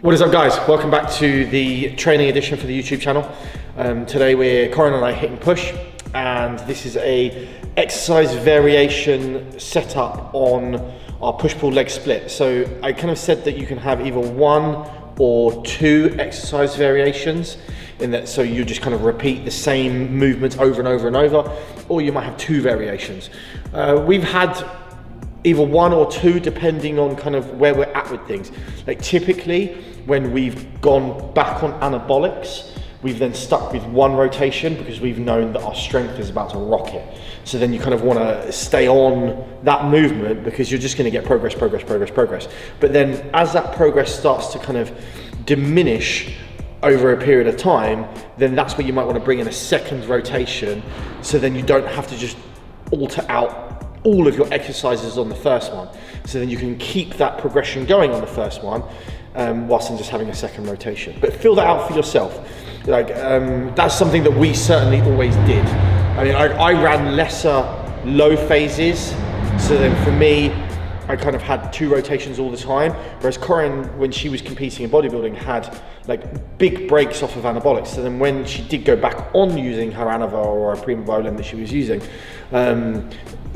What is up, guys? Welcome back to the training edition for the YouTube channel. Today Corin and I hitting push, and this is a exercise variation setup on our push-pull leg split. So I kind of said that you can have either one or two exercise variations in that, so you just kind of repeat the same movements over and over and over, or you might have two variations. We've had either one or two depending on kind of where we're at with things. Like typically when we've gone back on anabolics, we've then stuck with one rotation because we've known that our strength is about to rocket. So then you kind of want to stay on that movement because you're just going to get progress. But then as that progress starts to kind of diminish over a period of time, then that's where you might want to bring in a second rotation, so then you don't have to just alter out all of your exercises on the first one. So then you can keep that progression going on the first one, whilst then just having a second rotation. But fill that out for yourself. Like that's something that we certainly always did. I mean, I ran lesser low phases, so then for me, I kind of had two rotations all the time, whereas Corin, when she was competing in bodybuilding, had like big breaks off of anabolics. So then when she did go back on using her Anavar or her Primobolan that she was using,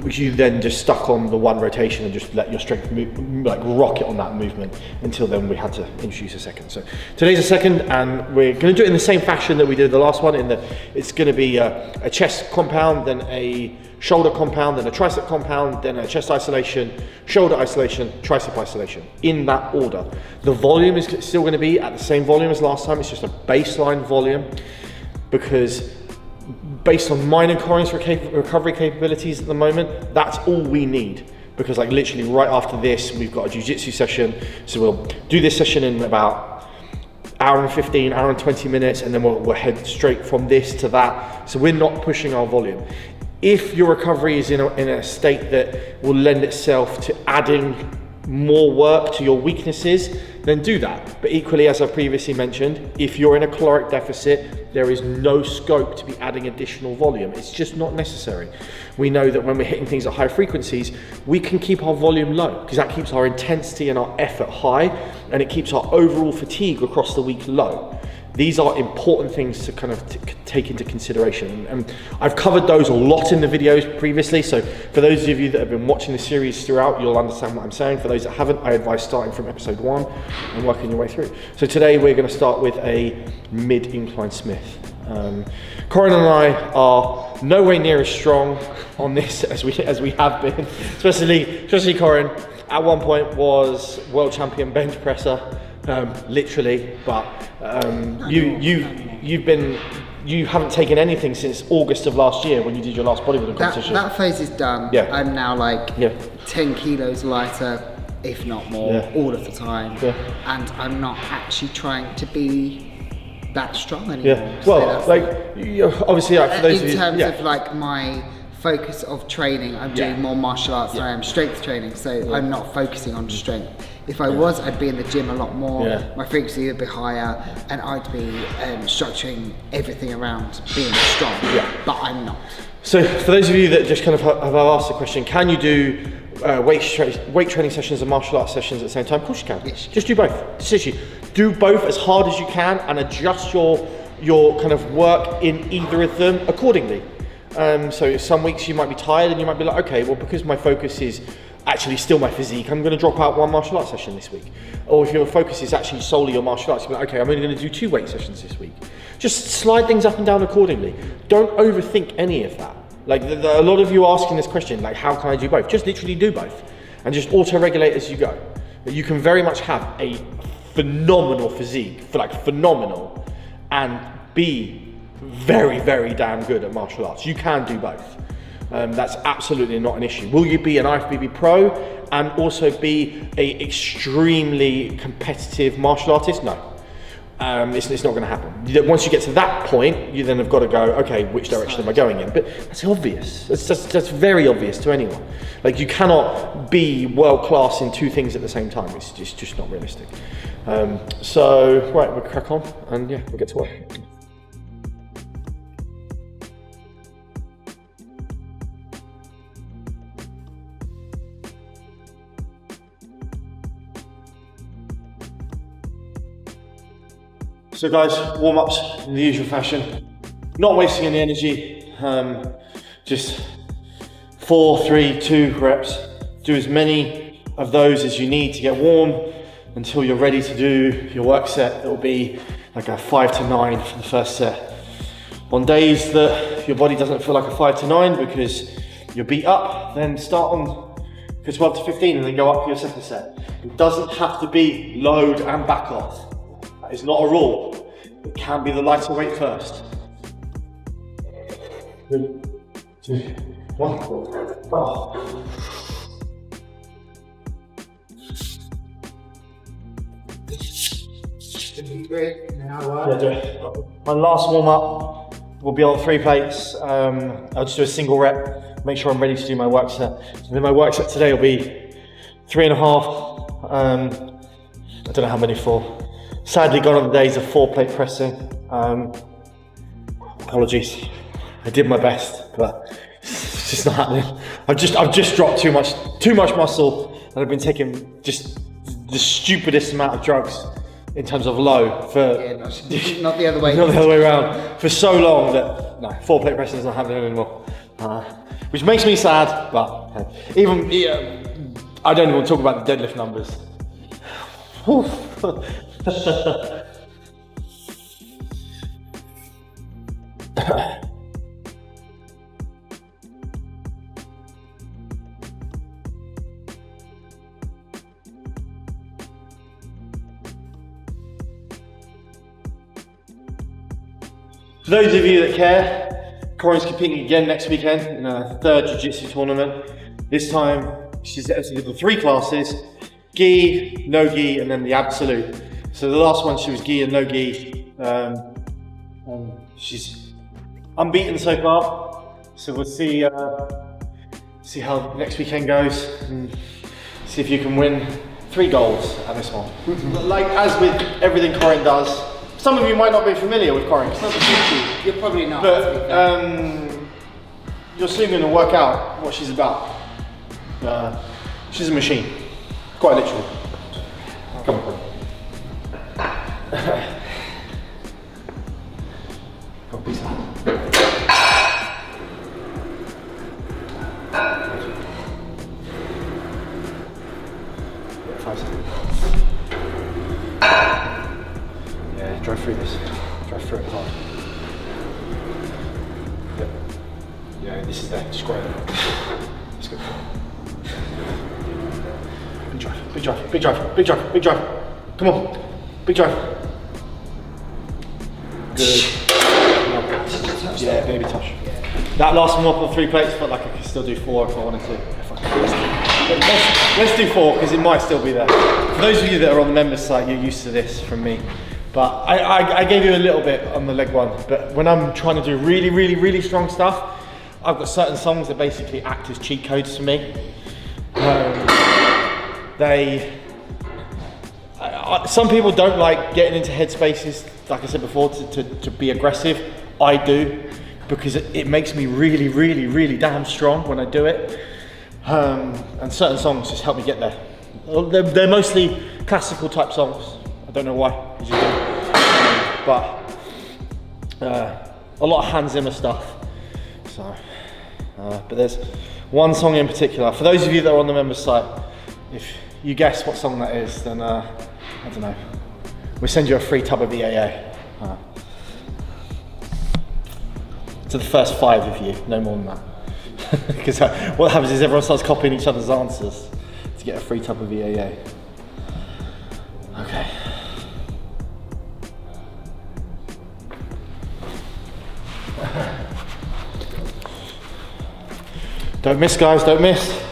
you then just stuck on the one rotation and just let your strength like rocket on that movement until then we had to introduce a second. So today's a second, and we're going to do it in the same fashion that we did the last one, in that it's going to be a chest compound, then a shoulder compound, then a tricep compound, then a chest isolation, shoulder isolation, tricep isolation, in that order. The volume is still going to be at the same volume as last time. It's just a baseline volume, because based on mine and Corin's recovery capabilities at the moment, that's all we need. Because like literally right after this, we've got a jiu-jitsu session. So we'll do this session in about hour and 15, hour and 20 minutes, and then we'll head straight from this to that. So we're not pushing our volume. If your recovery is in a state that will lend itself to adding more work to your weaknesses, then do that. But equally, as I've previously mentioned, if you're in a caloric deficit, there is no scope to be adding additional volume. It's just not necessary. We know that when we're hitting things at high frequencies, we can keep our volume low, because that keeps our intensity and our effort high, and it keeps our overall fatigue across the week low. These are important things to kind of take into consideration. And I've covered those a lot in the videos previously. So for those of you that have been watching the series throughout, you'll understand what I'm saying. For those that haven't, I advise starting from episode 1 and working your way through. So today we're going to start with a mid-incline Smith. Corin and I are nowhere near as strong on this as we have been, especially Corin. At one point was world champion bench presser. Literally, but you haven't taken anything since August of last year when you did your last bodybuilding competition. That phase is done. Yeah. I'm now like 10 kilos lighter, if not more, all of the time. Yeah. And I'm not actually trying to be that strong anymore. Yeah. Well, so like obviously, like, for those in terms of like my focus of training, I'm doing more martial arts than I am strength training. So I'm not focusing on strength. If I was, I'd be in the gym a lot more, my frequency would be higher, and I'd be structuring everything around being strong, but I'm not. So for those of you that just kind of have asked the question, can you do weight training sessions and martial arts sessions at the same time? Of course you can. Yes. Just do both. Just literally do both as hard as you can and adjust your kind of work in either of them accordingly. So some weeks you might be tired and you might be like, okay, well, because my focus is actually still my physique, I'm going to drop out one martial arts session this week. Or if your focus is actually solely your martial arts, you're like, okay, I'm only going to do 2 weight sessions this week. Just slide things up and down accordingly. Don't overthink any of that. Like a lot of you asking this question, like how can I do both? Just literally do both and just auto-regulate as you go. You can very much have a phenomenal physique, phenomenal, and be very, very damn good at martial arts. You can do both. That's absolutely not an issue. Will you be an IFBB pro and also be an extremely competitive martial artist? No. It's not going to happen. Once you get to that point, you then have got to go, okay, which direction am I going in? But that's obvious. That's very obvious to anyone. Like, you cannot be world class in 2 things at the same time. It's just not realistic. So, right, we'll crack on and we'll get to work. So guys, warm-ups in the usual fashion. Not wasting any energy, just 4, 3, 2 reps. Do as many of those as you need to get warm until you're ready to do your work set. It'll be like a 5 to 9 for the first set. On days that your body doesn't feel like a 5 to 9 because you're beat up, then start on for 12 to 15 and then go up for your second set. It doesn't have to be load and back off. That is not a rule. It can be the lighter weight first. 3, 2, 1. Oh. Yeah, do it. My last warm up will be on 3 plates. I'll just do a single rep, make sure I'm ready to do my work set. And then my work set today will be 3.5. I don't know how many for. Sadly, gone on the days of 4 plate pressing. Apologies. I did my best, but it's just not happening. I've just dropped too much muscle, and I've been taking just the stupidest amount of drugs in terms of low for not the other way. Not the other way around for so long that no, 4 plate pressing is not happening anymore, which makes me sad. But even I don't even want to talk about the deadlift numbers. For those of you that care, Corinne's competing again next weekend in a 3rd jiu-jitsu tournament. This time she's actually got 3 classes: gi, no gi, and then the absolute. So the last one she was gi and no gi. She's unbeaten so far. So we'll see how next weekend goes and see if you can win 3 golds at this one. Like as with everything Corinne does, some of you might not be familiar with Corinne. You're probably not. But you're soon going to work out what she's about. She's a machine, quite literally. Come on, Corinne. Come on, peace out. 5 seconds. Yeah, drive through this. Drive through it hard. Yep. Yeah, this is there. Just grab it. Let's go. Big drive, big drive, big drive, big drive, big drive. Come on. Big drive. Good. Yeah, baby touch. That last one up on 3 plates felt like I could still do 4 if I wanted to. Let's do 4 because it might still be there. For those of you that are on the members site, you're used to this from me. But I gave you a little bit on the leg one. But when I'm trying to do really, really, really strong stuff, I've got certain songs that basically act as cheat codes for me. Some people don't like getting into headspaces, like I said before, to be aggressive. I do, because it makes me really, really, really damn strong when I do it. And certain songs just help me get there. They're mostly classical type songs. I don't know why, but a lot of Hans Zimmer stuff. So, but there's one song in particular. For those of you that are on the members site, if you guess what song that is, then I don't know. We'll send you a free tub of EAA. To the first 5 of you, no more than that. Because what happens is everyone starts copying each other's answers to get a free tub of EAA. Okay. Don't miss, guys, don't miss.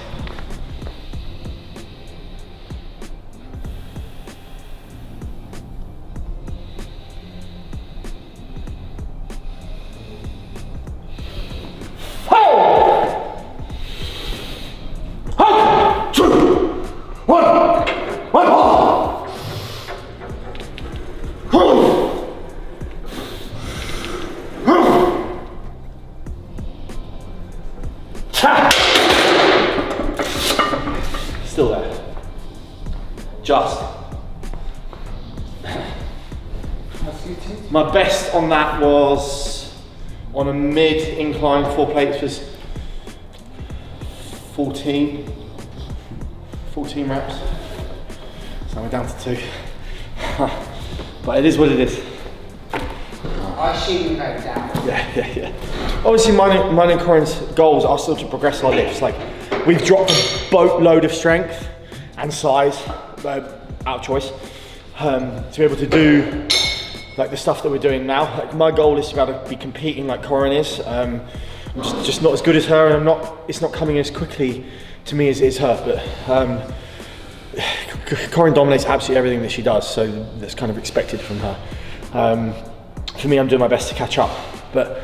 suited? My best on that was, on a mid incline, 4 plates was 14 reps. So we're down to 2. But it is what it is. I assume you go down. Yeah. Obviously mine and Corinne's goals are still to progress our lifts. Like, we've dropped a boatload of strength and size, out of choice, to be able to do like the stuff that we're doing now. Like, my goal is to be able to be competing like Corinne is. I'm just not as good as her, and it's not coming as quickly to me as it is her, but Corinne dominates absolutely everything that she does, so that's kind of expected from her. For me, I'm doing my best to catch up, but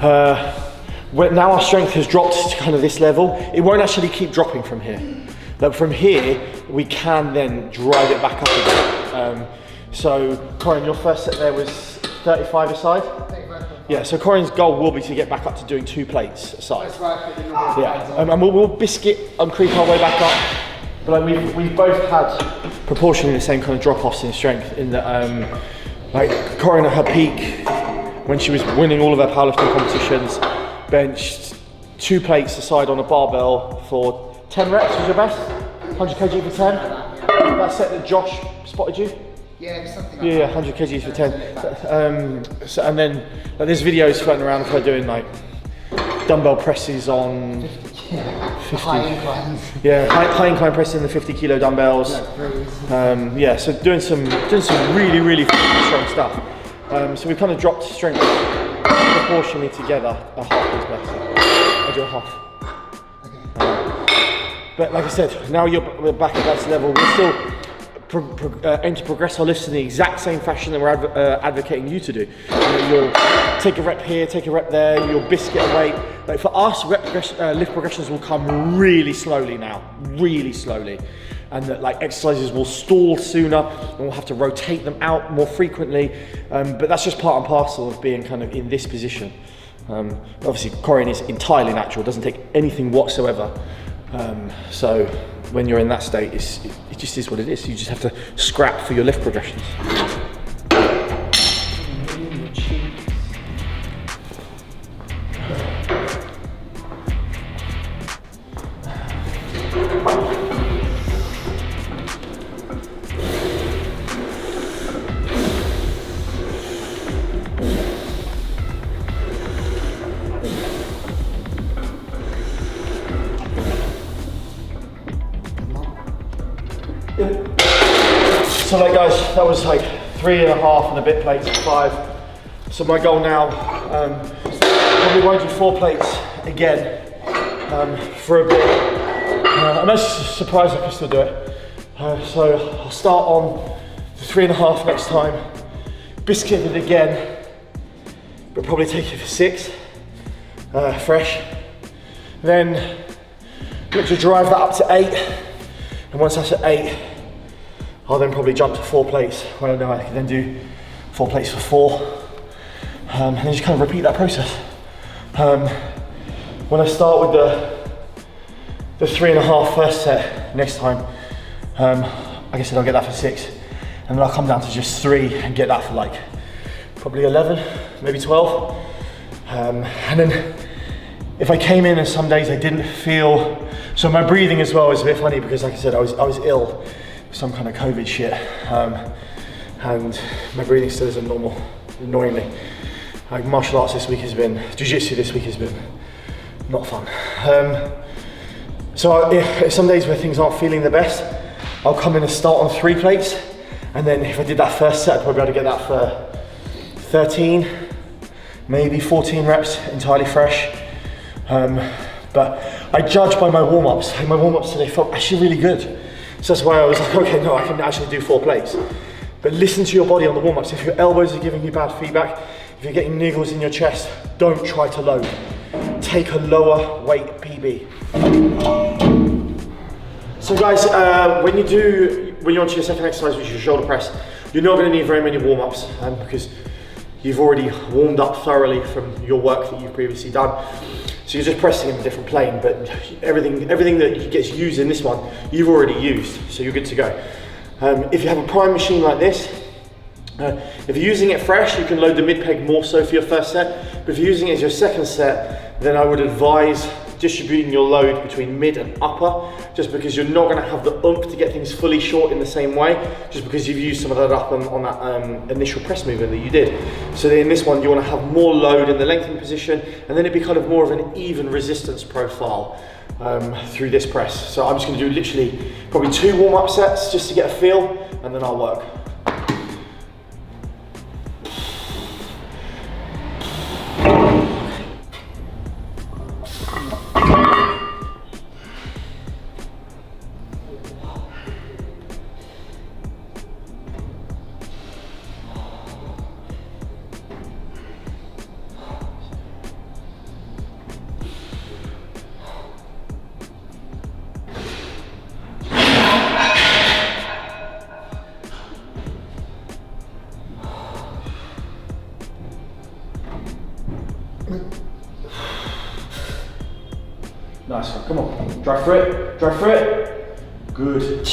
now our strength has dropped to kind of this level. It won't actually keep dropping from here. Like, from here, we can then drive it back up again. So Corinne, your first set there was 35 a side? 35. Yeah, so Corinne's goal will be to get back up to doing 2 plates a side. That's right. Yeah, and we'll biscuit and creep our way back up. But like, we've both had proportionally the same kind of drop-offs in strength, in that like, Corinne at her peak, when she was winning all of her powerlifting competitions, benched 2 plates aside on a barbell for 10 reps was your best? 100 kg for 10? That set that Josh spotted you? Yeah, something like that. Yeah, 100 kgs for 10. So, and then like, there's videos floating around of her doing like dumbbell presses on 50. High inclines. Yeah, high incline presses in the 50 kilo dumbbells. Yeah, so doing some really strong stuff. So we kind of dropped strength proportionally together. A half is better. I do a half. But like I said, now we're back at that level. We're still aim to progress our lifts in the exact same fashion that we're advocating you to do. You'll take a rep here, take a rep there, you'll biscuit a weight. Like, for us, lift progressions will come really slowly now, really slowly. And that, like, exercises will stall sooner, and we'll have to rotate them out more frequently. But that's just part and parcel of being kind of in this position. Obviously, Corinne is entirely natural, doesn't take anything whatsoever. So when you're in that state, it just is what it is. You just have to scrap for your lift progressions. So like, guys, that was like 3.5 and a bit plates, 5. So my goal now, probably won't do 4 plates again for a bit. I'm actually surprised I can still do it. So I'll start on the 3.5 next time, biscuit it again, but probably take it for 6, fresh. Then look to drive that up to 8, and once that's at 8, I'll then probably jump to 4 plates, where I know I can then do 4 plates for 4, and then just kind of repeat that process. When I start with the 3.5 first set next time, like I said, I'll get that for 6, and then I'll come down to just 3 and get that for like probably 11, maybe 12. And then if I came in and some days I didn't feel, so my breathing as well is a bit funny, because like I said, I was ill, some kind of COVID shit, and my breathing still isn't normal, annoyingly. Like, martial arts this week has been, jiu-jitsu this week has been not fun. So if some days where things aren't feeling the best, I'll come in and start on 3 plates, and then if I did that first set, I'd probably be able to get that for 13, maybe 14 reps, entirely fresh. But I judge by my warm-ups. My warm-ups today felt actually really good. So that's why I was like, okay, no, I can actually do 4 plates. But listen to your body on the warm-ups. If your elbows are giving you bad feedback, if you're getting niggles in your chest, don't try to load. Take a lower weight PB. So guys, when you're onto your second exercise, which is your shoulder press, you're not going to need very many warm-ups, because you've already warmed up thoroughly from your work that you've previously done. So you're just pressing in a different plane, but everything that gets used in this one, you've already used, so you're good to go. If you have a prime machine like this, If you're using it fresh, you can load the mid peg more so for your first set, but if you're using it as your second set, then I would advise distributing your load between mid and upper, just because you're not going to have the oomph to get things fully short in the same way, just because you've used some of that up on that initial press movement that you did. So in this one, you want to have more load in the lengthening position, and then it'd be kind of more of an even resistance profile through this press. So I'm just going to do literally probably 2 warm-up sets just to get a feel, and then I'll work. Nice one, come on, drive through it, good.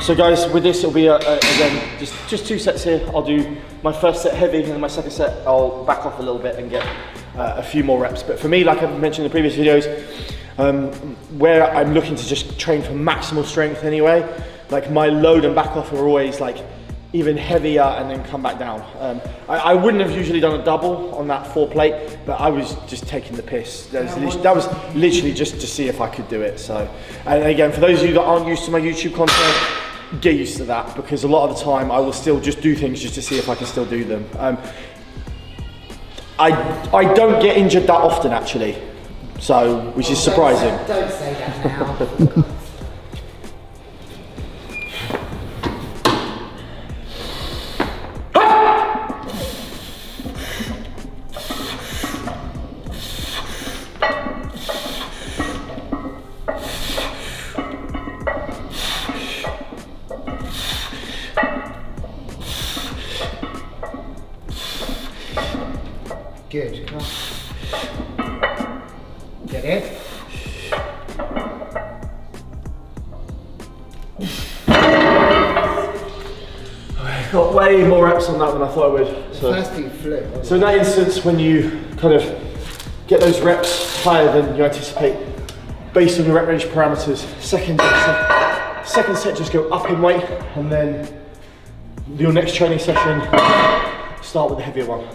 So guys, with this it'll be, again, just 2 sets here. I'll do my first set heavy, and then my second set I'll back off a little bit and get a few more reps. But for me, like I've mentioned in the previous videos, where I'm looking to just train for maximal strength anyway, like my load and back off are always like even heavier and then come back down. I wouldn't have usually done a double on that 4 plate, but I was just taking the piss. That was literally just to see if I could do it. So, and again, for those of you that aren't used to my YouTube content, get used to that, because a lot of the time I will still just do things just to see if I can still do them. I don't get injured that often actually, so which is surprising. Don't say that now. Good, come on. Get it. I got way more reps on that than I thought I would. So, first thing flew. So in that instance, when you kind of get those reps higher than you anticipate, based on your rep range parameters, second set just go up in weight, and then your next training session, start with the heavier one.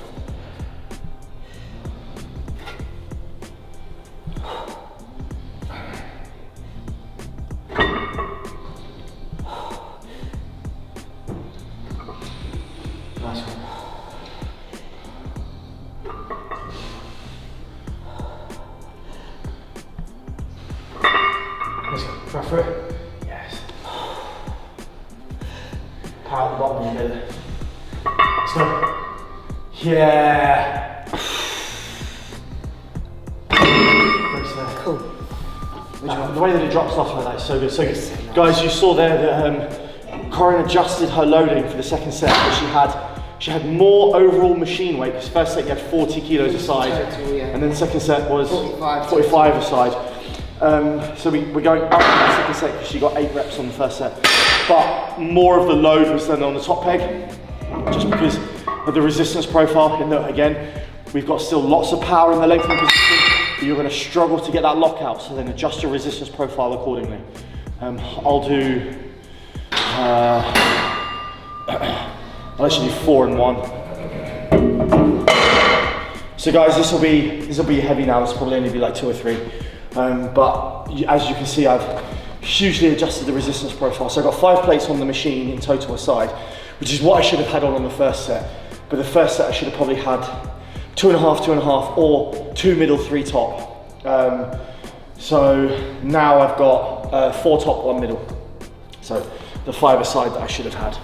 Let's go, try for it. Yes. Power at the bottom, you get it. Let's go. Yeah. Cool. The way that it drops off like that is so good. So guys, you saw there that Corinne adjusted her loading for the second set, but she had more overall machine weight, because first set you had 40 kilos a side, and then the second set was 45 a side. So we're going up in the second set because she got 8 reps on the first set, but more of the load was then on the top peg, just because of the resistance profile. And again, we've got still lots of power in the lengthening position, but you're going to struggle to get that lockout, so then adjust your resistance profile accordingly. I'll do I'll actually do 4 and 1. So guys, this will be heavy now. This will probably only be like 2 or 3. But as you can see, I've hugely adjusted the resistance profile. So I've got 5 plates on the machine in total aside, which is what I should have had on the first set. But the first set I should have probably had 2.5, 2.5, or 2 middle, 3 top. So now I've got 4 top, 1 middle. So the 5 aside that I should have had.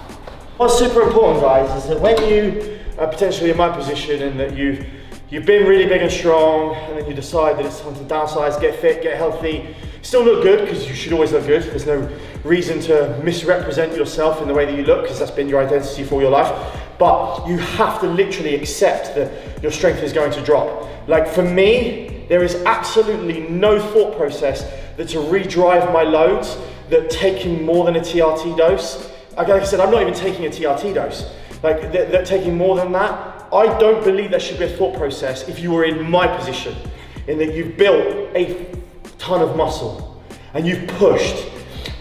What's super important, guys, is that when you are potentially in my position and that you've been really big and strong, and then you decide that it's time to downsize, get fit, get healthy, still look good, because you should always look good. There's no reason to misrepresent yourself in the way that you look, because that's been your identity for your life. But you have to literally accept that your strength is going to drop. Like for me, there is absolutely no thought process that to redrive my loads, that taking more than a TRT dose like I said, I'm not even taking a TRT dose. Like they're taking more than that. I don't believe there should be a thought process if you were in my position, in that you've built a ton of muscle and you've pushed.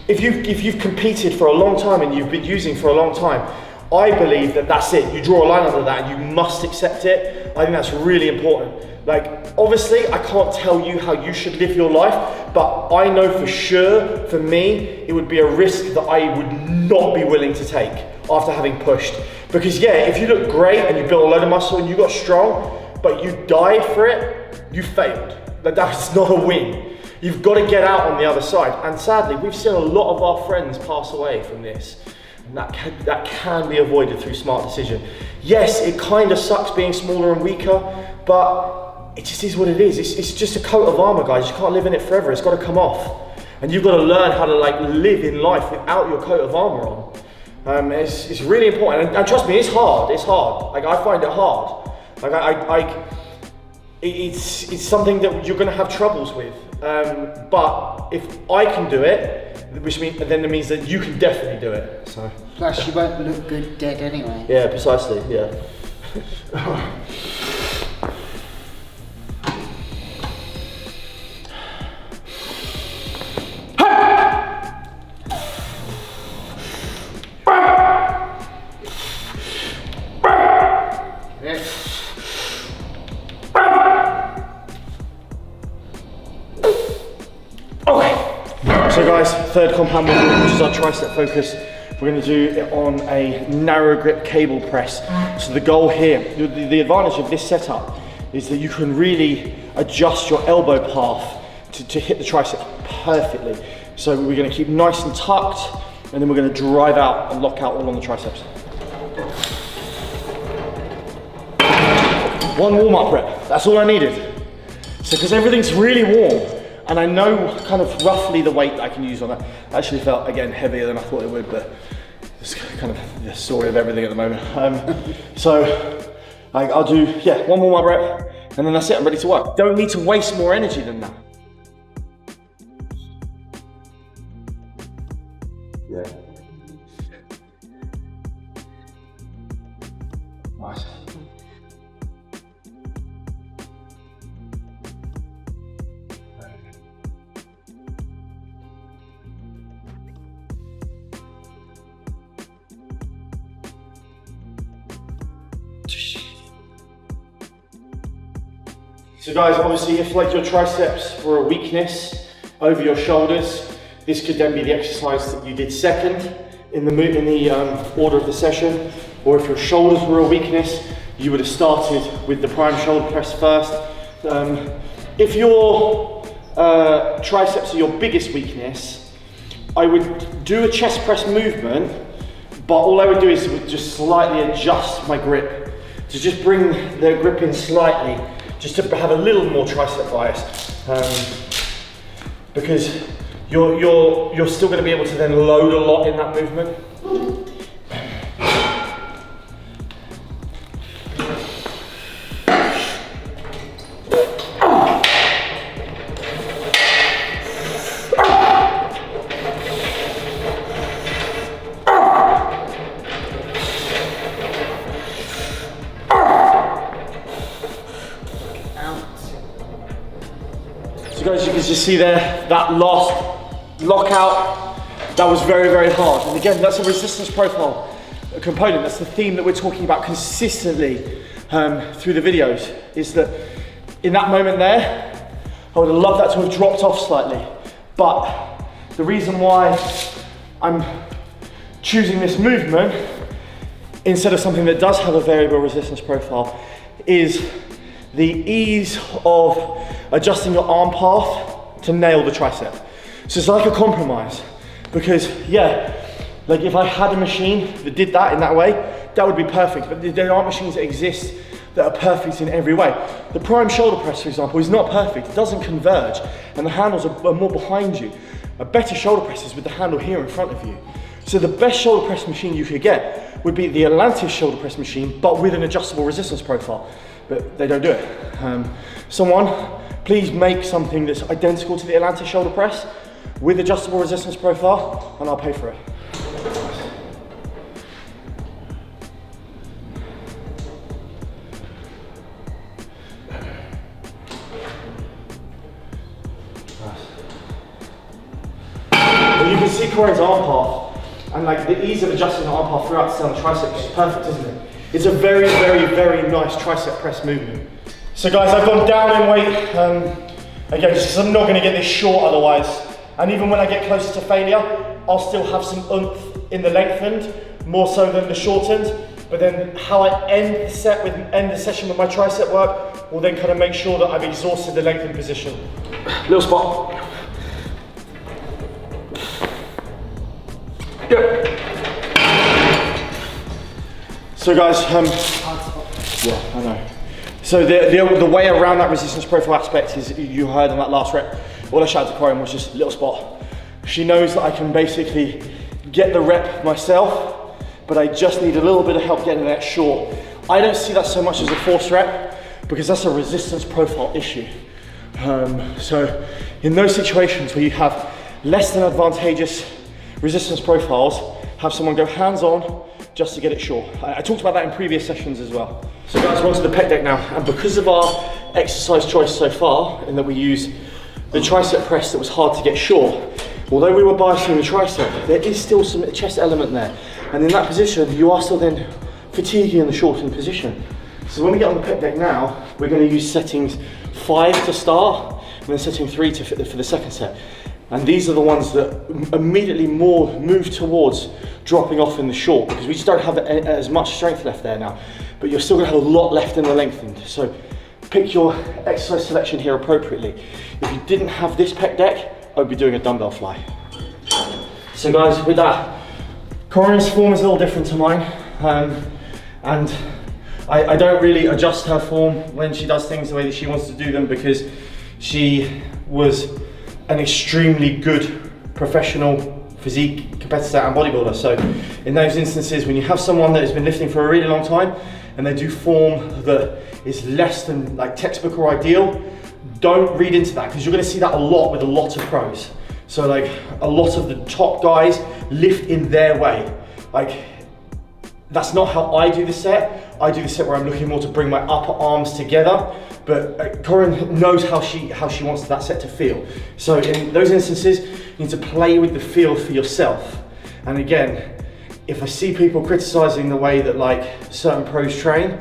If you've competed for a long time and you've been using for a long time, I believe that that's it. You draw a line under that and you must accept it. I think that's really important. Like, obviously, I can't tell you how you should live your life, but I know for sure, for me, it would be a risk that I would not be willing to take after having pushed. Because yeah, if you look great and you built a load of muscle and you got strong, but you died for it, you failed. Like, that's not a win. You've got to get out on the other side. And sadly, we've seen a lot of our friends pass away from this. And that can be avoided through smart decision. Yes, it kind of sucks being smaller and weaker, but it just is what it is. It's just a coat of armor, guys. You can't live in it forever. It's got to come off. And you've got to learn how to like live in life without your coat of armor on. It's really important. And trust me, it's hard. It's hard. Like, I find it hard. Like it's something that you're going to have troubles with. But if I can do it, which means then it means that you can definitely do it. So. Plus, you won't look good dead anyway. Yeah, precisely. Yeah. So guys, third compound movement, which is our tricep focus. We're going to do it on a narrow grip cable press. So the goal here, the advantage of this setup is that you can really adjust your elbow path to hit the tricep perfectly. So we're going to keep nice and tucked, and then we're going to drive out and lock out all on the triceps. One warm-up rep, that's all I needed. So because everything's really warm, and I know kind of roughly the weight that I can use on that. I actually felt, again, heavier than I thought it would, but it's kind of the story of everything at the moment. So I'll do, yeah, one more rep, and then that's it, I'm ready to work. Don't need to waste more energy than that. Yeah. Nice. So guys, obviously if like your triceps were a weakness over your shoulders, this could then be the exercise that you did second in the order of the session. Or if your shoulders were a weakness, you would have started with the prime shoulder press first. If your triceps are your biggest weakness, I would do a chest press movement, but all I would do is just slightly adjust my grip to just bring the grip in slightly, just to have a little more tricep bias, because you're still going to be able to then load a lot in that movement. So guys, you can just see there, that last lockout, that was very, very hard. And again, that's a resistance profile component. That's the theme that we're talking about consistently through the videos, is that in that moment there, I would have loved that to have dropped off slightly. But the reason why I'm choosing this movement instead of something that does have a variable resistance profile is the ease of adjusting your arm path to nail the tricep. So it's like a compromise, because yeah, like if I had a machine that did that in that way, that would be perfect, but there aren't machines that exist that are perfect in every way. The prime shoulder press, for example, is not perfect. It doesn't converge, and the handles are more behind you. A better shoulder press is with the handle here in front of you. So the best shoulder press machine you could get would be the Atlantis shoulder press machine, but with an adjustable resistance profile. But they don't do it. Someone, please make something that's identical to the Atlantis shoulder press with adjustable resistance profile, and I'll pay for it. Corinne's arm path and like the ease of adjusting the arm path throughout the cell and tricep is perfect, isn't it? It's a very, very, very nice tricep press movement. So guys, I've gone down in weight, again, just because I'm not going to get this short otherwise. And even when I get closer to failure, I'll still have some oomph in the lengthened, more so than the shortened. But then how I end the session with my tricep work will then kind of make sure that I've exhausted the lengthened position. Little spot. Good. So guys, yeah, I know. So the way around that resistance profile aspect is, you heard on that last rep, all I shouted to Corinne was just little spot. She knows that I can basically get the rep myself, but I just need a little bit of help getting that short. I don't see that so much as a force rep, because that's a resistance profile issue. So in those situations where you have less than advantageous resistance profiles, have someone go hands-on just to get it short. I talked about that in previous sessions as well. So guys, we're onto the pec deck now, and because of our exercise choice so far, in that we use the tricep press that was hard to get short, although we were biasing the tricep, there is still some chest element there. And in that position, you are still then fatiguing in the shortened position. So when we get on the pec deck now, we're going to use settings 5 to start, and then setting 3 for the second set. And these are the ones that immediately more move towards dropping off in the short, because we just don't have as much strength left there now. But you're still going to have a lot left in the lengthened. So pick your exercise selection here appropriately. If you didn't have this pec deck, I would be doing a dumbbell fly. So guys, with that, Corinne's form is a little different to mine. And I don't really adjust her form when she does things the way that she wants to do them, because she was an extremely good professional physique competitor and bodybuilder. So in those instances, when you have someone that has been lifting for a really long time and they do form that is less than like textbook or ideal, don't read into that, because you're going to see that a lot with a lot of pros. So like a lot of the top guys lift in their way. Like that's not how I do the set. I do the set where I'm looking more to bring my upper arms together, but Corinne knows how she wants that set to feel. So in those instances, you need to play with the feel for yourself. And again, if I see people criticizing the way that like certain pros train,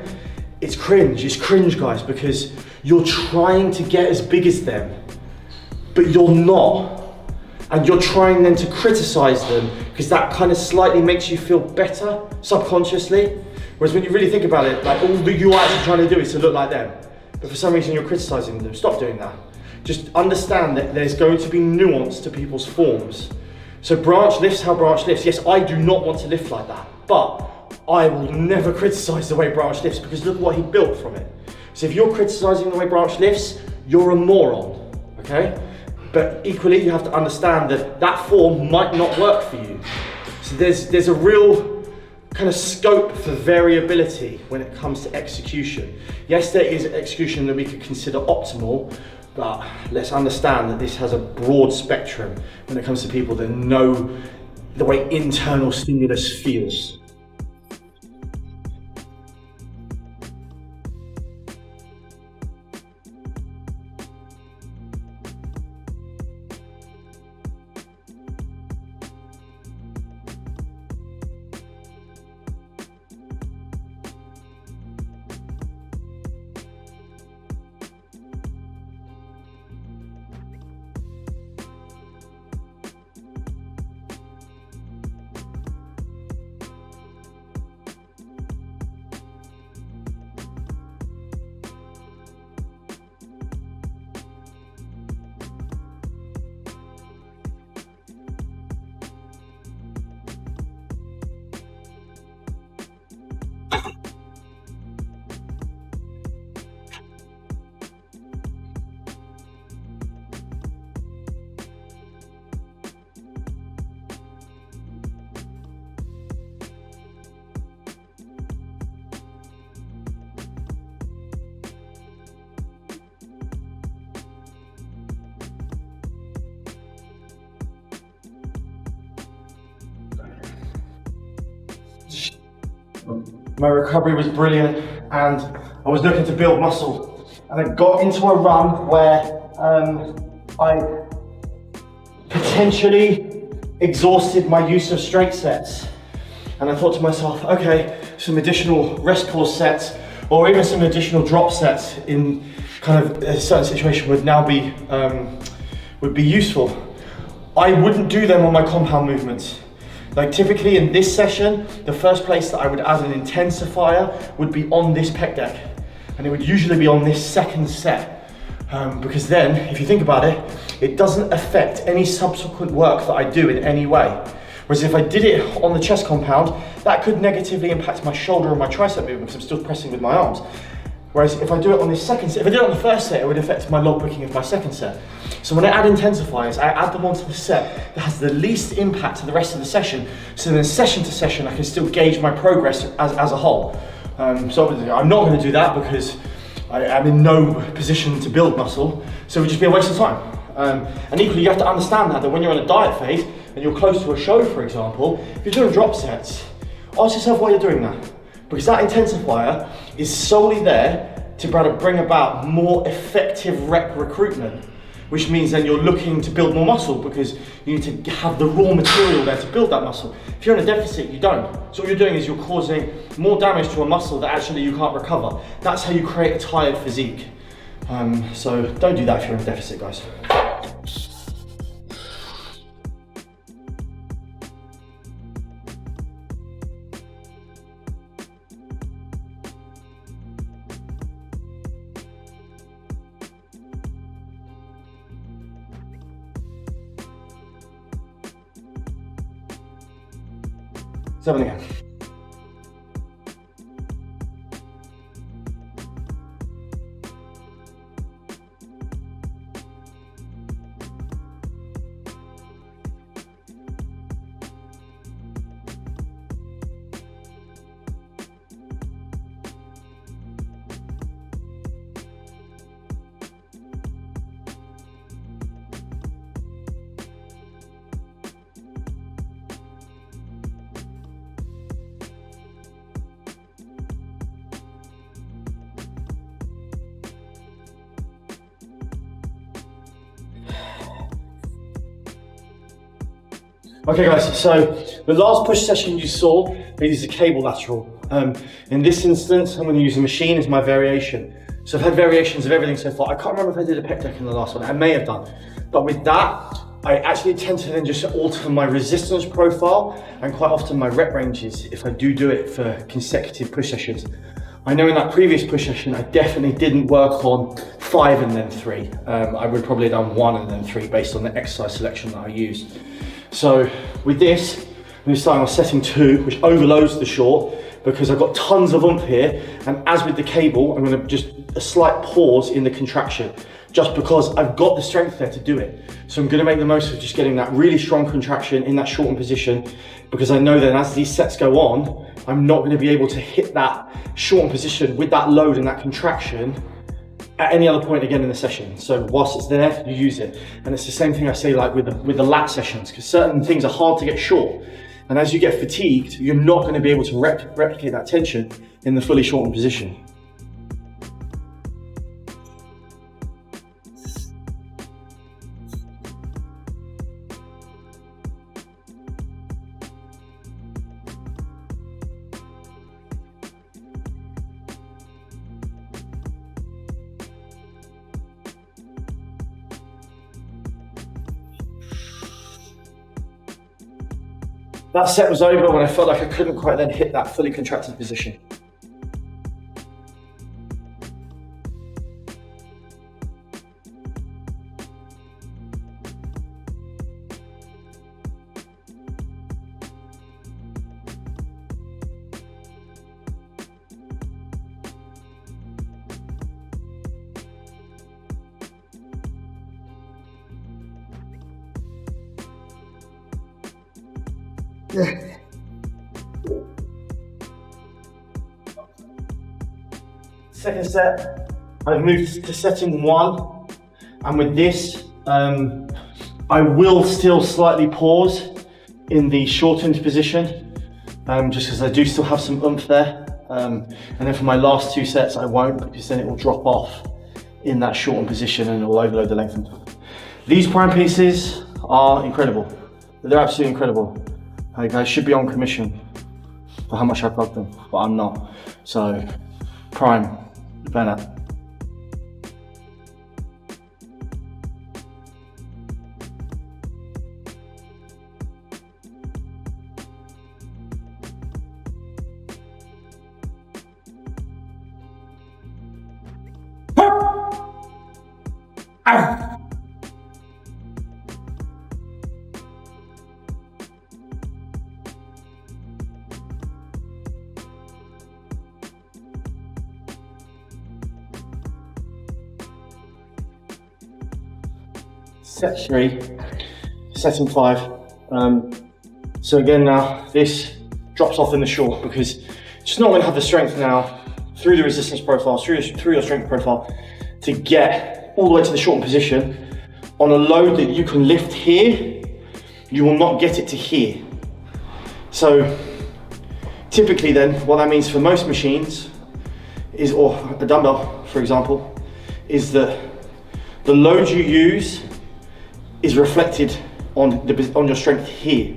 it's cringe guys, because you're trying to get as big as them, but you're not. And you're trying then to criticize them because that kind of slightly makes you feel better subconsciously. Whereas when you really think about it, like all that you're actually trying to do is to look like them. But for some reason you're criticizing them. Stop doing that. Just understand that there's going to be nuance to people's forms. So branch lifts how branch lifts. Yes, I do not want to lift like that, but I will never criticize the way branch lifts, because look what he built from it. So if you're criticizing the way branch lifts, you're a moron, okay? But equally, you have to understand that that form might not work for you. So there's a real kind of scope for variability when it comes to execution. Yes, there is execution that we could consider optimal, but let's understand that this has a broad spectrum when it comes to people that know the way internal stimulus feels. My recovery was brilliant, and I was looking to build muscle, and I got into a run where I potentially exhausted my use of straight sets. And I thought to myself, okay, some additional rest pause sets or even some additional drop sets in kind of a certain situation would now be useful. I wouldn't do them on my compound movements. Like typically in this session, the first place that I would add an intensifier would be on this pec deck. And it would usually be on this second set. Because then, if you think about it, it doesn't affect any subsequent work that I do in any way. Whereas if I did it on the chest compound, that could negatively impact my shoulder and my tricep movement because I'm still pressing with my arms. Whereas if I do it on this second set, if I did it on the first set, it would affect my log booking of my second set. So when I add intensifiers, I add them onto the set that has the least impact to the rest of the session. So then session to session, I can still gauge my progress as a whole. So obviously I'm not going to do that because I'm in no position to build muscle. So it would just be a waste of time. And equally, you have to understand that when you're in a diet phase and you're close to a show, for example, if you're doing drop sets, ask yourself why you're doing that. Because that intensifier is solely there to bring about more effective rep recruitment, which means then you're looking to build more muscle because you need to have the raw material there to build that muscle. If you're in a deficit, you don't. So what you're doing is you're causing more damage to a muscle that actually you can't recover. That's how you create a tired physique. So don't do that if you're in a deficit, guys. Seven again. Okay guys, so the last push session you saw, we used a cable lateral. In this instance, I'm going to use a machine as my variation. So I've had variations of everything so far. I can't remember if I did a pec deck in the last one, I may have done. But with that, I actually tend to then just alter my resistance profile and quite often my rep ranges if I do it for consecutive push sessions. I know in that previous push session, I definitely didn't work on 5 and then 3. I would probably have done 1 and then 3 based on the exercise selection that I used. So with this, I'm going to start on setting 2, which overloads the short because I've got tons of oomph here. And as with the cable, I'm going to just a slight pause in the contraction, just because I've got the strength there to do it. So I'm going to make the most of just getting that really strong contraction in that shortened position, because I know that as these sets go on, I'm not going to be able to hit that shortened position with that load and that contraction at any other point again in the session. So whilst it's there, you use it. And it's the same thing I say like with the lat sessions, because certain things are hard to get short. And as you get fatigued, you're not going to be able to replicate that tension in the fully shortened position. That set was over when I felt like I couldn't quite then hit that fully contracted position. Second set, I've moved to setting 1, and with this, I will still slightly pause in the shortened position, just because I do still have some oomph there. And then for my last 2 sets, I won't, because then it will drop off in that shortened position and it will overload the length. These prime pieces are incredible. They're absolutely incredible. Like, I should be on commission for how much I plugged them, but I'm not. So, prime, Bennett. Set 3, setting 5. So again now, this drops off in the short because it's just not going to have the strength now through the resistance profile, through your strength profile to get all the way to the shortened position. On a load that you can lift here, you will not get it to here. So typically then, what that means for most machines is, or a dumbbell for example, is that the load you use is reflected on your strength here,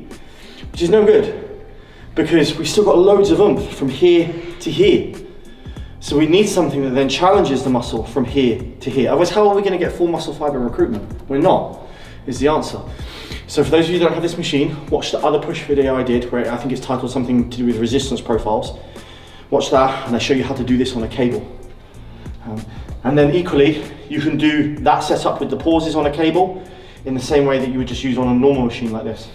which is no good because we've still got loads of oomph from here to here. So we need something that then challenges the muscle from here to here. Otherwise, how are we going to get full muscle fiber recruitment? We're not, is the answer. So for those of you that don't have this machine, watch the other push video I did where I think it's titled something to do with resistance profiles. Watch that and I show you how to do this on a cable. And then equally, you can do that setup with the pauses on a cable in the same way that you would just use on a normal machine like this.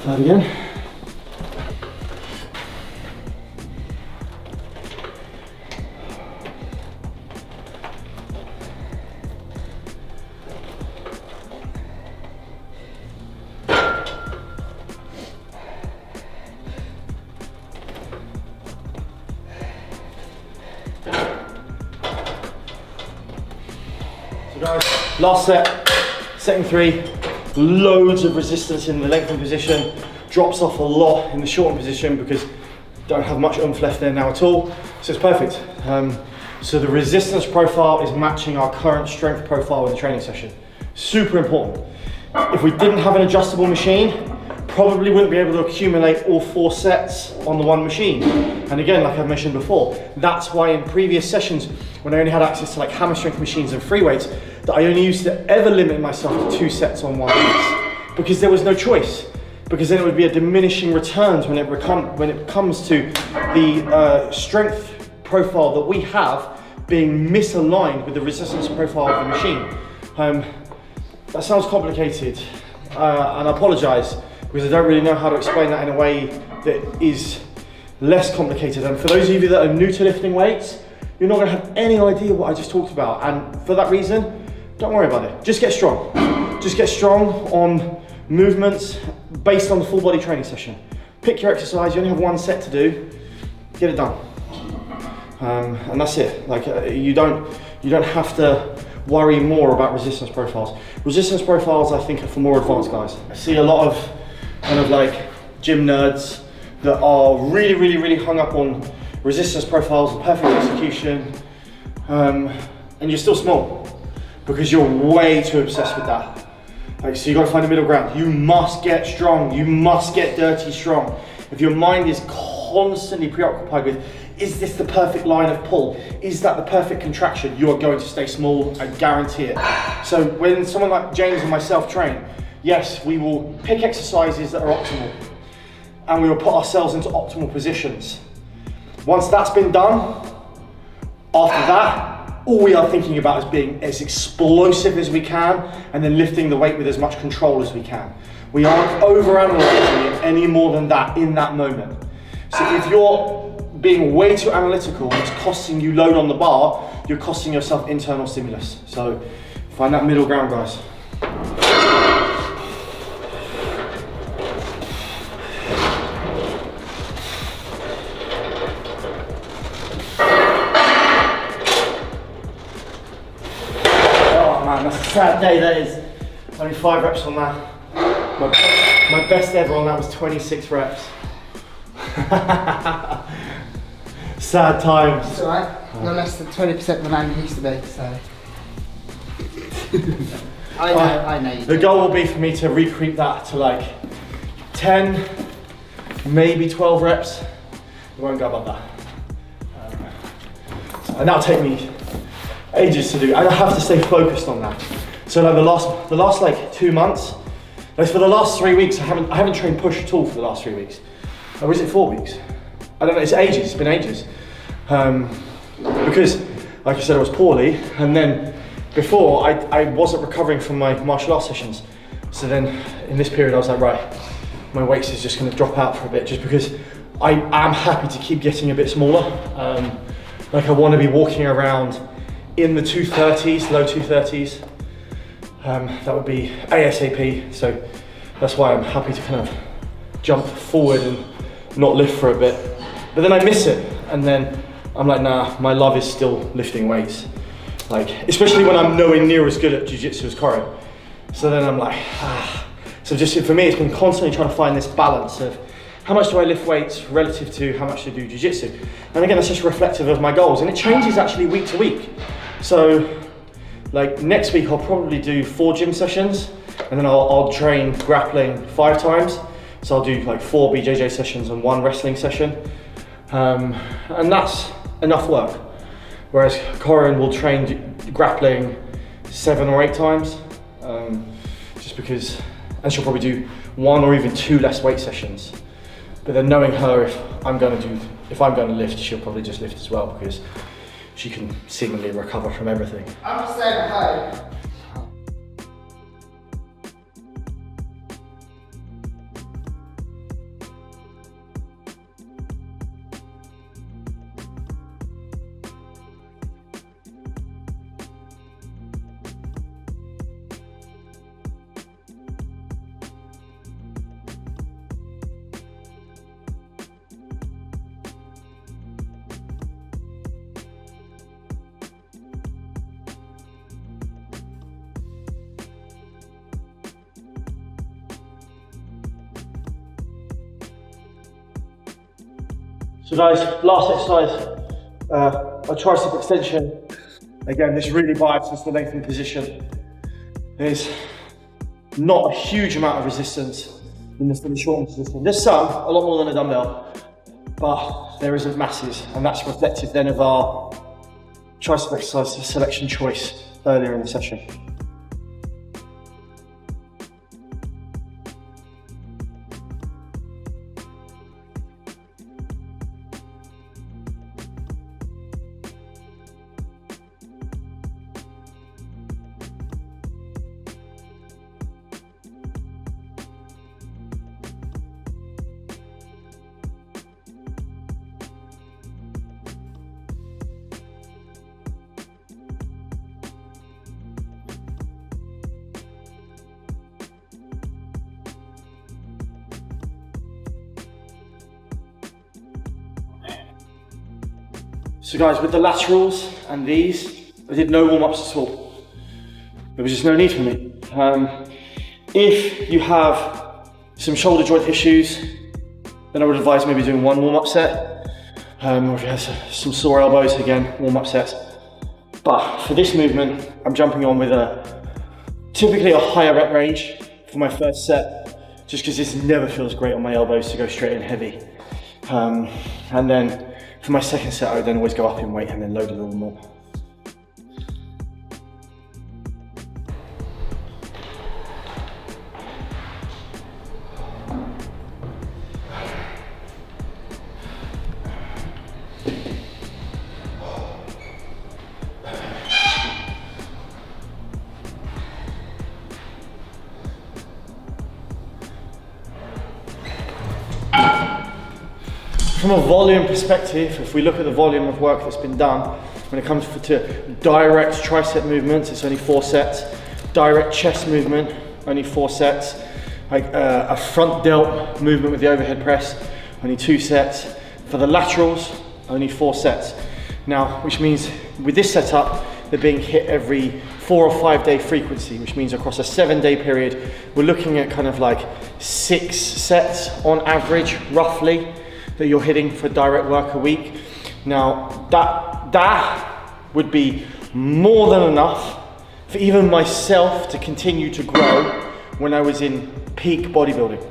That again. Guys, last set, setting 3, loads of resistance in the lengthened position, drops off a lot in the shortened position because don't have much oomph left there now at all, so it's perfect. So the resistance profile is matching our current strength profile in the training session. Super important. If we didn't have an adjustable machine, probably wouldn't be able to accumulate all 4 sets on the one machine. And again, like I've mentioned before, that's why in previous sessions, when I only had access to like hammer strength machines and free weights, that I only used to ever limit myself to 2 sets on one piece, because there was no choice. Because then it would be a diminishing returns when it comes to the strength profile that we have being misaligned with the resistance profile of the machine. That sounds complicated, and I apologise because I don't really know how to explain that in a way that is less complicated. And for those of you that are new to lifting weights, you're not going to have any idea what I just talked about. And for that reason, don't worry about it. Just get strong. Just get strong on movements based on the full body training session. Pick your exercise. You only have 1 set to do. Get it done. And that's it. Like you don't have to worry more about resistance profiles. Resistance profiles, I think, are for more advanced guys. I see a lot of kind of like gym nerds that are really hung up on resistance profiles and perfect execution, and you're still small because you're way too obsessed with that. Like, so you got to find a middle ground. You must get strong. You must get dirty strong. If your mind is constantly preoccupied with, is this the perfect line of pull? Is that the perfect contraction? You are going to stay small, I guarantee it. So when someone like James and myself train, yes, we will pick exercises that are optimal and we will put ourselves into optimal positions. Once that's been done, after that, all we are thinking about is being as explosive as we can and then lifting the weight with as much control as we can. We aren't overanalyzing it any more than that in that moment. So if you're being way too analytical and it's costing you load on the bar, you're costing yourself internal stimulus. So find that middle ground, guys. Oh man, that's a sad day, that is. Only 5 reps on that. My best ever on that was 26 reps. Sad times. It's alright. No less than 20% than I used to be, so. I know you The do. goal will be for me to recreep that to like 10, maybe 12 reps. It won't go above that. And that'll take me ages to do. And I have to stay focused on that. So like the last like 2 months, like for the last 3 weeks, I haven't trained push at all for the last 3 weeks. Or is it 4 weeks? I don't know, it's ages, it's been ages. Because, like I said, I was poorly, and then before, I wasn't recovering from my martial arts sessions. So then, in this period, I was like, right, my weights is just gonna drop out for a bit, just because I am happy to keep getting a bit smaller. Like I wanna be walking around in the 230s, low 230s. That would be ASAP, so that's why I'm happy to kind of jump forward and not lift for a bit. But then I miss it, and then I'm like, nah, my love is still lifting weights. Like, especially when I'm nowhere near as good at jiu-jitsu as Corin. So then I'm like, So just for me, it's been constantly trying to find this balance of how much do I lift weights relative to how much to do jiu-jitsu. And again, that's just reflective of my goals, and it changes actually week to week. So like next week, I'll probably do 4 gym sessions, and then I'll train grappling 5 times. So I'll do like 4 BJJ sessions and 1 wrestling session. And that's enough work. Whereas Corin will train grappling 7 or 8 times, just because, and she'll probably do 1 or even 2 less weight sessions. But then knowing her, if I'm going to lift, she'll probably just lift as well, because she can seemingly recover from everything. I'm just saying hi. So guys, last exercise, a tricep extension. Again, this really biases the lengthened position. There's not a huge amount of resistance in the shortened position. There's some, a lot more than a dumbbell, but there isn't masses, and that's reflective then of our tricep exercise selection choice earlier in the session. So guys, with the laterals and these, I did no warm-ups at all. There was just no need for me. If you have some shoulder joint issues, then I would advise maybe doing 1 warm-up set. Or if you have some sore elbows, again, warm-up sets. But for this movement, I'm jumping on with typically a higher rep range for my first set, just because this never feels great on my elbows to go straight in heavy. And then for my second set, I would then always go up in weight and then load a little more. From a volume perspective, if we look at the volume of work that's been done, when it comes to direct tricep movements, it's only 4 sets. Direct chest movement, only 4 sets. Like a front delt movement with the overhead press, only 2 sets. For the laterals, only 4 sets. Now, which means with this setup, they're being hit every 4 or 5 day frequency, which means across a 7-day period, we're looking at kind of like 6 sets on average, roughly, that you're hitting for direct work a week. Now, that would be more than enough for even myself to continue to grow when I was in peak bodybuilding.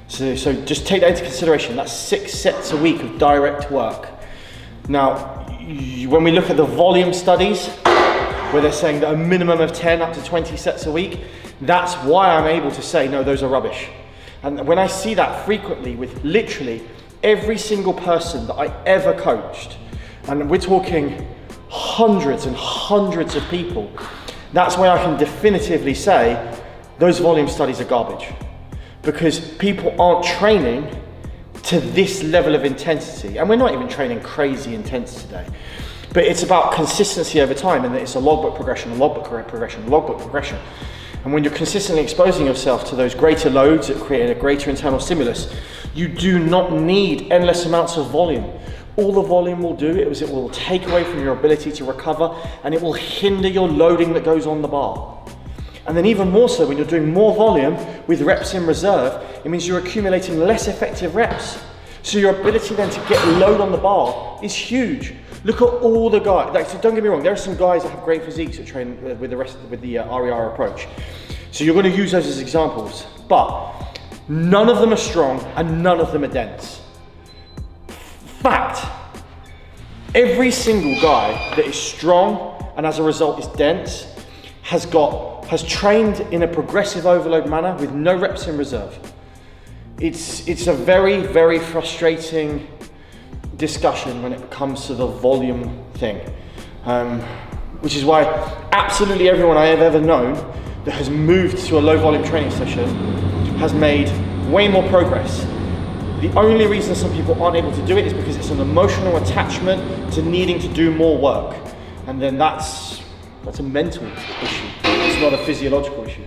So just take that into consideration. That's 6 sets a week of direct work. Now, when we look at the volume studies, where they're saying that a minimum of 10 up to 20 sets a week, that's why I'm able to say, no, those are rubbish. And when I see that frequently with literally every single person that I ever coached, and we're talking hundreds and hundreds of people, that's why I can definitively say those volume studies are garbage. Because people aren't training to this level of intensity. And we're not even training crazy intense today. But it's about consistency over time, and it's a logbook progression, a logbook progression, a logbook progression. And when you're consistently exposing yourself to those greater loads that create a greater internal stimulus, you do not need endless amounts of volume. All the volume will do is it will take away from your ability to recover, and it will hinder your loading that goes on the bar. And then even more so, when you're doing more volume with reps in reserve, it means you're accumulating less effective reps. So your ability then to get load on the bar is huge. Look at all the guys, like, so don't get me wrong, there are some guys that have great physiques that train with the RER approach. So you're going to use those as examples, but none of them are strong and none of them are dense. Fact, every single guy that is strong and as a result is dense has trained in a progressive overload manner with no reps in reserve. It's a very, very frustrating discussion when it comes to the volume thing, which is why absolutely everyone I have ever known that has moved to a low volume training session has made way more progress. The only reason some people aren't able to do it is because it's an emotional attachment to needing to do more work, and then that's a mental issue. It's not a physiological issue.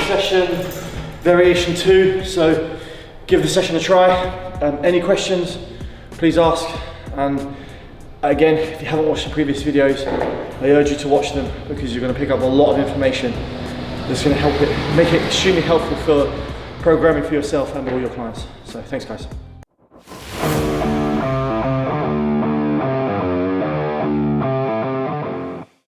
Session variation 2, so give the session a try. Any questions, please ask. And again, if you haven't watched the previous videos, I urge you to watch them, because you're going to pick up a lot of information that's going to make it extremely helpful for programming for yourself and all your clients. So thanks guys.